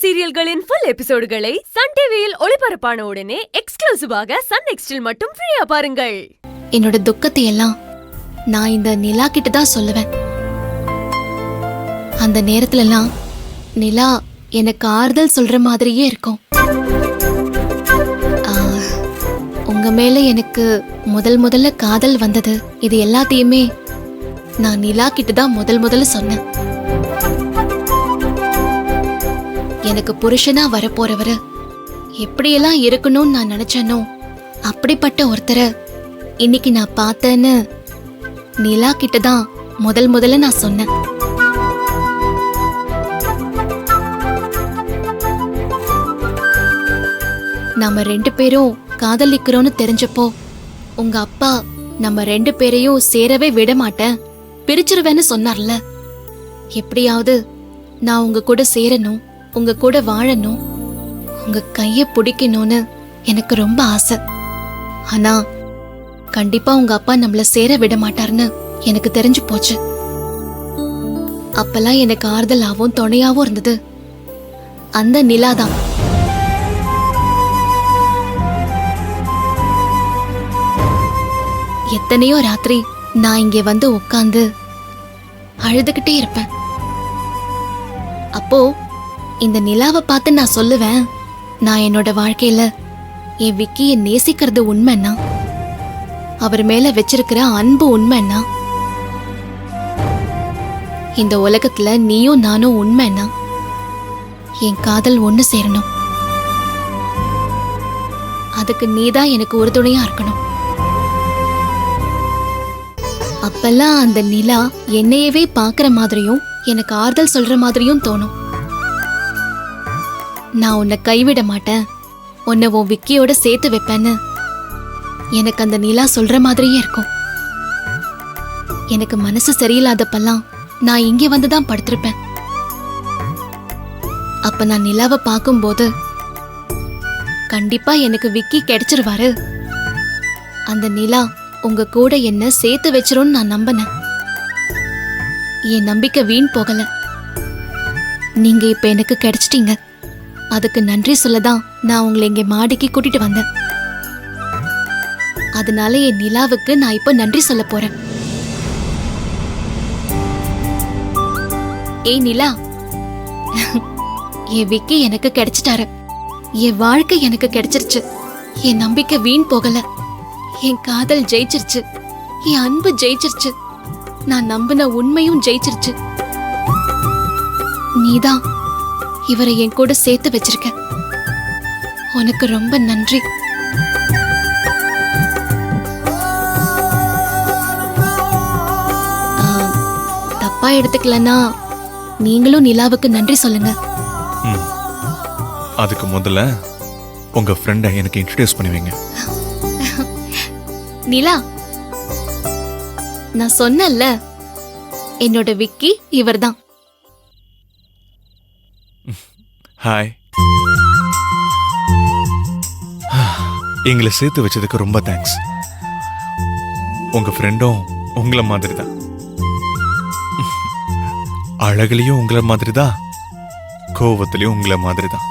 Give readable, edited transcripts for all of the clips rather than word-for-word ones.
சீரியல்களின் full எபிசோடுகளை Sun டிவியில் ஒளிபரப்பான உடனே எக்ஸ்க்ளூசிவாக சன் நெக்ஸ்டில் மட்டும் ஃப்ரீயா பாருங்கள். என்னோட துக்கத்தை எல்லாம் நான் இந்த நிலா கிட்ட தான் சொல்லுவேன். அந்த நேரத்துலலாம் நிலா எனக்கு ஆறுதல் சொல்ற மாதிரியே இருக்கும். உங்க மேல எனக்கு முதல்ல காதல் வந்தது, இது எல்லாத்தையுமே நான் நிலா கிட்ட தான் முதல்ல சொன்னேன். எனக்கு புருஷனா வரப்போறவரு எப்படியெல்லாம் இருக்கணும்னு நான் நினைச்சேனோ அப்படிப்பட்ட ஒருத்தரை இன்னைக்கு நான் பார்த்தேன்னு நிலா கிட்ட தான் முதல்ல நான் சொன்னேன். நாம 2 பேரும் காதலிக்கிறோம்னு தெரிஞ்சப்போ உங்க அப்பா நம்ம 2 பேரையும் சேரவே விட மாட்டேன், பிரிச்சிருவேன்னு சொன்னார்ல. எப்படியாவது நான் உங்க கூட சேரணும், உங்க கூட வாழணும், உங்க கைய பிடிக்கணும்னு எனக்கு ரொம்ப ஆசை. ஆனா கண்டிப்பா உங்க அப்பா நம்மள சேர விட மாட்டார்னு எனக்கு தெரிஞ்சு போச்சு. அப்பெல்லாம் எனக்கு ஆறுதலாவும் துணையாவும் இருந்தது அந்த நிலாதான். எத்தனையோ ராத்திரி நான் இங்கே வந்து உட்கார்ந்து அழுதுகிட்டே இருப்பேன். அப்போ இந்த நிலாவை பார்த்து நான் சொல்லுவேன், நான் என்னோட வாழ்க்கையில என் விக்கிய நேசிக்கிறது உண்மைன்னா, அவர் மேல வச்சிருக்கிற அன்பு உண்மைன்னா, இந்த உலகத்துல நீயும் நானும் உண்மைன்னா என் காதல் ஒண்ணு சேரணும். அதுக்கு நீதான் எனக்கு உறுதுணையா இருக்கணும். அப்பெல்லாம் அந்த நிலா என்னையவே பாக்குற மாதிரியும் எனக்கு ஆறுதல் சொல்ற மாதிரியும் தோணும். நான் உன்னை கைவிட மாட்டேன், உன்னை உன் விக்கியோட சேர்த்து வைப்பேன்னு எனக்கு அந்த நிலா சொல்ற மாதிரியே இருக்கும். எனக்கு மனசு சரியில்லாதப்பெல்லாம் நான் இங்கே வந்துதான் படுத்திருப்பேன். அப்ப நான் நிலாவை பார்க்கும்போது கண்டிப்பா எனக்கு விக்கி கிடைச்சிருவாரு, அந்த நிலா உங்க கூட என்ன சேர்த்து வச்சிரும்னு நான் நம்பினேன். என் நம்பிக்கை வீண் போகல. நீங்க இப்ப எனக்கு கிடைச்சிட்டீங்க. அதுக்கு நன்றி சொல்லதான் நான் உங்களை இங்க மாடிக்கு கூட்டிட்டு வந்தேன். அதனால என் நிலாவுக்கு நான் இப்ப நன்றி சொல்ல போறேன். ஏய் நிலா, என் விக்கி எனக்கு கிடைச்சிட்டாரு, என் வாழ்க்கை எனக்கு கிடைச்சிருச்சு, என் நம்பிக்கை வீண் போகல, என் காதல் ஜெயிச்சிருச்சு, என் அன்பு ஜெயிச்சிருச்சு, நான் நம்பின உண்மையும் ஜெயிச்சிருச்சு. நீதான் இவரை என் கூட சேர்த்து வச்சிருக்க. உனக்கு ரொம்ப நன்றி. தப்பா எடுத்துக்கலன்னா நீங்களும் நிலாவுக்கு நன்றி சொல்லுங்க. அதுக்கு முதல்ல உங்க ஃப்ரெண்டை எனக்கு இன்ட்ரோடியூஸ் பண்ணுவீங்க. நிலா, நான் சொன்னேன்ல, என்னோட விக்கி இவர்தான். ஹாய். எங்களை சேர்த்து வச்சதுக்கு ரொம்ப தேங்க்ஸ். உங்க ஃப்ரெண்டும் உங்களை மாதிரி தான், அழகுலயும் உங்களை மாதிரி தான், கோவத்திலையும் உங்களை மாதிரி தான்.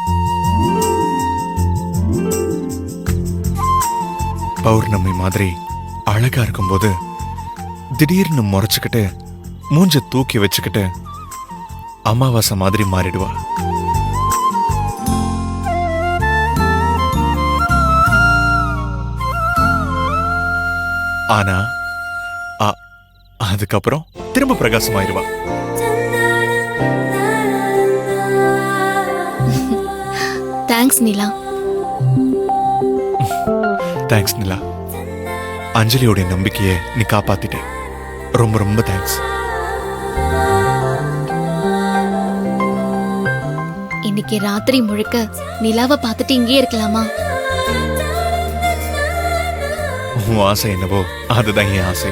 பௌர்ணமி மாதிரி அழகா இருக்கும்போது திடீர்னு முறைச்சுக்கிட்டு மூஞ்ச தூக்கி வச்சுக்கிட்டு அமாவாசை மாதிரி மாறிடுவா. ஆனா அதுக்கப்புறம் திரும்ப பிரகாசமாயிருவா. தேங்க்ஸ் நிலா. தேங்க்ஸ் நிலா. அஞ்சலியோட நம்பிக்கையை நீ காப்பாத்திட்ட. ரொம்ப ரொம்ப தேங்க்ஸ். இன்னைக்கு ராத்திரி முழுக்க நிலாவை பார்த்துட்டு இங்கே இருக்கலாமா? உன் ஆசை என்னவோ அதுதான் என் ஆசை.